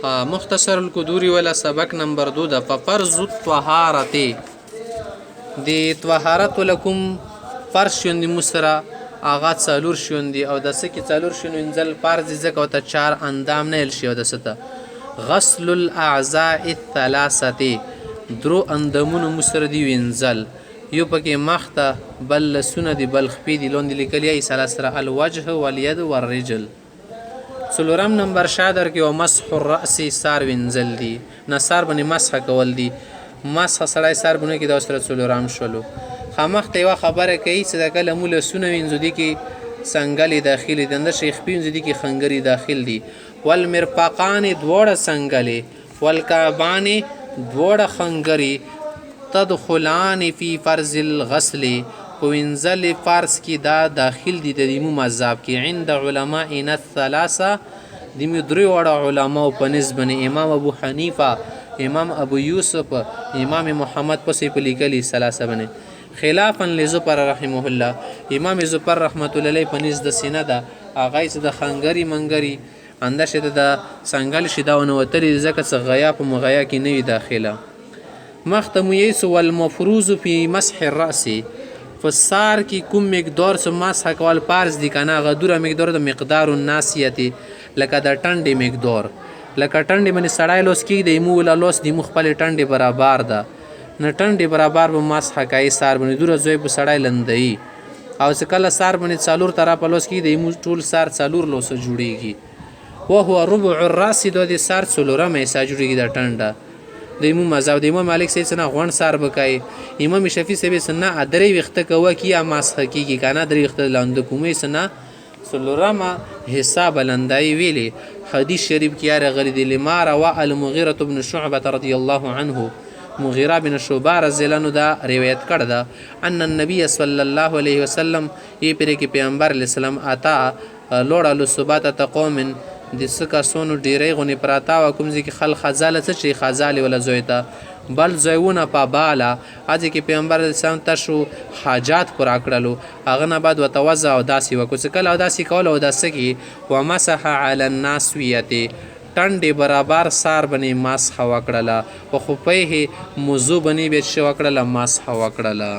مختصر القدوری ولا سبق نمبر 2 د فرض الطهارت د طهارت لکم فرض شوندي مسره اغا څلور شوندي او د سکه څلور شوندي انزل فرض ځکه او ته 4 اندام نه شي او د سته غسل الاعضاء الثلاثه درو اندامونو مسره دی وینزل یو پکې مخته بل لسونه دی بل خپې دی لوند لیکلی ای سلاسره الوجه واليد والرجل څلورم نمبر شادر کې او مسح الراس سار وینزل دی نصار باندې مسح کول دی مسح سړی سار باندې کې د اوسره څلورم شولو خامخته یو خبره کوي چې د کله مولا سونه وینځو دي کې څنګهلی داخلي دنده شیخ پینځو دي کې خنګری داخل دي والمرفقان دوړه څنګهلی والکعبان دوړه خنګری تدخلان فی فرض الغسل وینزل فرض کی دا داخل دي د دیمو مذهب کې عند علماء الثلاثه دیمو درې وړه علما په نسبت امام ابو حنیفه امام ابو یوسف امام محمد پسې په لیکلي ثلاثه باندې خلافا لزفر رحمه الله امام زفر رحمت الله علیه پنځ د سینه ده اغه د خنګری منګری اندشه د څنګهل شیداونه وتری زکه څه غیا په مغیا کې نه داخله مختم یس والمفروض فی مسح الراس فسار کی کوم مقدار سو مسح کول پارس دی کنه غدوره مقدار د مقدار الناسیه لکه د ټنډې مقدار لکه ټنډې باندې سړای لوس کې د مو ولا لوس د مخبل ټنډې برابر ده نه ټنډې برابر به مسح کوي سار باندې دوره زوی په سړای لندای او کله سار باندې څالور طرف لوس کې د مو ټول سار څالور لوس جوړیږي وهو ربع الراس د سار څلورمه حصہ جوړیږي د ټنډه د امام مذهب د امام مالک سید څنګه غون سار بکای امام شفیع سید څنګه ادرې وخت کوه کیا مسح کیږي کنه درې وخت لاندې کومې څنګه څلورمه حصہ بلندای ویلي حدیث شریف کې راغلی دی لما روى المغيرة بن شعبة رضی الله عنه مغیره بن شعبه رضی الله عنه دا روایت کړه دا ان النبي صلی الله علیه وسلم یې پرې کې پیغمبر علیه السلام اتا لوړ صبات تقوم د سکه سونو ډیرې غونې پراتا او کوم ځکه خل خزاله څه شي خزاله ولا زویتا بل زویونه په بالا اځ کې پیغمبر اسلام تاسو حاجات پر اکړلو اغه نه بعد وتوزع او داسي وکړه څه کله او داسي کول او داسه کې ومسح علی الناسویته ټنډې برابر سار بنې مسح وکړله او خو په موضوع بنې به شو وکړله مسح وکړله